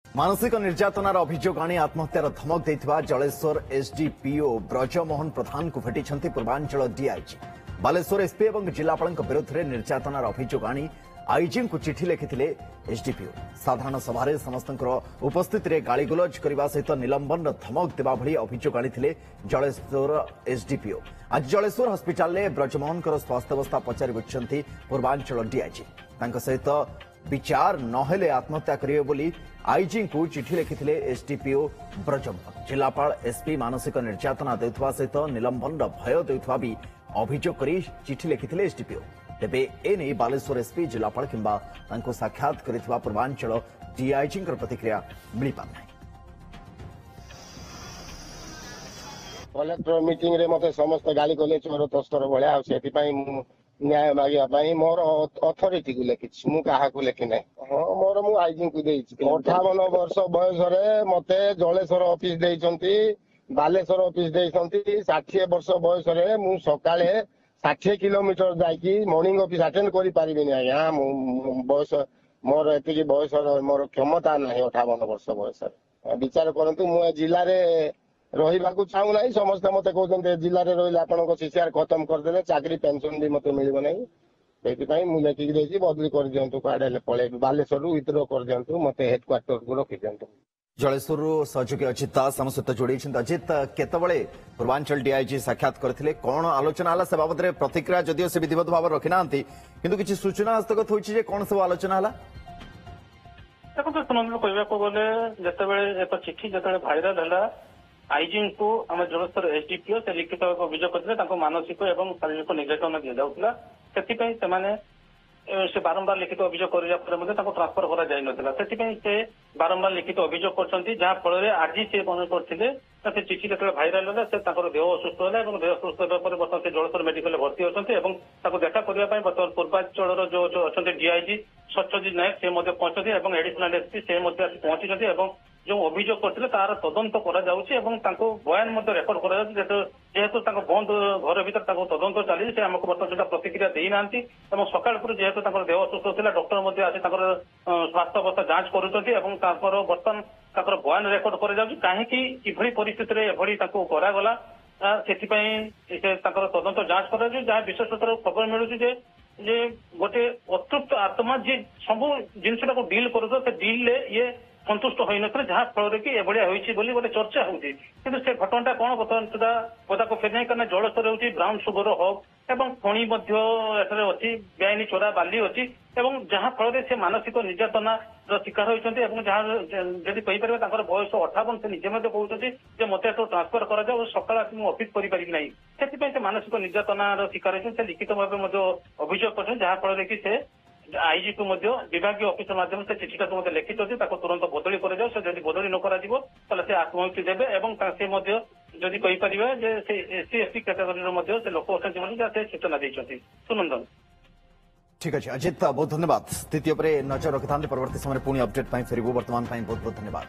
मानसिक निर्यातनार अभियोग आनी आत्महत्यार धमक देथिबा जलेश्वर एसडीपीओ ब्रजमोहन प्रधान को भेटिछंती पूर्वांचल डीआईजी। बालेश्वर एसपी और जिलापाल विरोध में निर्यातनार अभियोग आनी आईजी को चिठी लिखिथिले एसडीपीओ। साधारण सभा समस्त उपस्थिति में गाड़ीगुलज करने सहित निलंबन धमक देवा भली अभियोग आनी जलेश्वर एसडीपीओ। आज जलेश्वर हस्पिटाल में ब्रजमोहन स्वास्थ्यावस्था पचारि बुझिछंती पूर्वांचल डीआईजी। सहित विचार नहेले आत्महत्या करेंगे बोली आईजी को चिठी लिखिथिले एसडीपीओ ब्रजमोहन। जिलापाल एसपी मानसिक निर्यातना देउथबा सहित निलंबन भय देउथबा भी अभियोग करी चिठी लिखिथिले एसडीपीओ। तेबे एने बालेश्वर एसपी जिलापाल किंबा तांको साक्षात करिथिबा पूर्वांचल डीआईजी प्रतिक्रिया मिली पारनाई। कलेक्टर मीटिंग रे मते समस्त गाली कले चोर तस्कर भलिया सेति पई न्याय मागिया पई मोर अथॉरिटी को लेखिछि मु काहा को लेखि नै। मोर मु आईजी को देछि 58 वर्ष बयस रे मते जलेश्वर ऑफिस देइछंती बालेश्वर ऑफिस देइछंती 60 वर्ष बयस रे मु सकाळे 60 किलोमीटर जाइकी मॉर्निंग ऑफिस अटेंड करि पारिबिनी आया बयस मोर एतिकी बयस मोर क्षमता नाही 58 वर्ष बयस विचार करंतु मु जिल्ला रे रहिबाकू चाहू नाही। समस्त मते कहते जिले में रही आप सीसीआर खत्म करदे चाकरी पेंशन भी मत मिल ना से मुझे लेखिक देती बदली कर दिंतु कड़े पलि बालेश्वर विद्रोह कर दिंतु मत हेडक्वार्टर को रखी दिंतु। जलेश्वर सहयोगी अजित दास आम सहित जोड़ी। अजित केतबले पूर्वांचल डीआईजी साक्षात करते कौन आलोचना है से बाबद प्रतिक्रिया जदिव से विधिवत भाव रखी ना कि किसी सूचना हस्तगत होती कौन सब आलोचना है? देखो सुनंद कहवाक गले जिते एक चिठी जो भाइराल है आईजी को आम जलेश्वर एसडीपीओ से लिखित अभियोग करते मानसिक और शारीरिक निर्यातना दि जाऊला से बारंबार लिखित अभियोग करने ट्रांसफर करा से बारंबार लिखित अभियोग कर आज से मन करते से चिठी जो भाइराल है से देह असुस्थ है देह असुस्थ होगा बर्तमान से जलेश्वर मेडिकल भर्ती होती देखा करने बर्तमान पूर्वांचल जो अच्छा डीआईजी सत्यजित नायक से पहुंचती एडिशनल एसपी से पहुंची जो अभियोग करते तार तदंत बयान रेकर्ड करेतु बंद घर भर तदंत चली से आमको बर्तमान जो प्रतिक्रिया देना सकाल जेहेतु देह असुस्थ होता डॉक्टर आसी स्वास्थ्य अवस्था जांच कर बर्तमान बयान रेकर्ड कहीं परिस्थिति करागला से तदंत जांच कर जहाँ विशेष खबर मिलूँ जे गोटे अतृप्त आत्मा जी सब जिनटा डील कर डील ये संतुष्ट हो न जहाँ फल कि एभलिया गोटे चर्चा होती से घटना कौन बर्तमान सुधा पदा को फेर नहीं जलेश्वर होती ब्राउन सुगर हब एवं खणी अच्छी बेआईन चोरा बाली अच्छी जहाँ फल से मानसिक निर्यातना शिकार होती जहाँ जदि कहीपर बयस 58 से निजे कहते मत ट्रांसफर कर सका ऑफिस करें से मानसिक निर्यातनार शिकार होती लिखित भाव अभियोग कर जहाँ फल कि से आईजी को विभाग ऑफिसर माध्यम से चिठीटा को लिखित अच्छी तुरंत बदली कर बदली न कर आत्महत्या देवे जदि कहीपर एससी एसटी कैटेगोरी से लोक अच्छा सूचना देते। सुनंदन ठीक अच्छे अजित बहुत धन्यवाद। स्थिति नजर रखि था परवर्ती समय पुणी अपडेट फेरबू। वर्तमान बहुत बहुत धन्यवाद।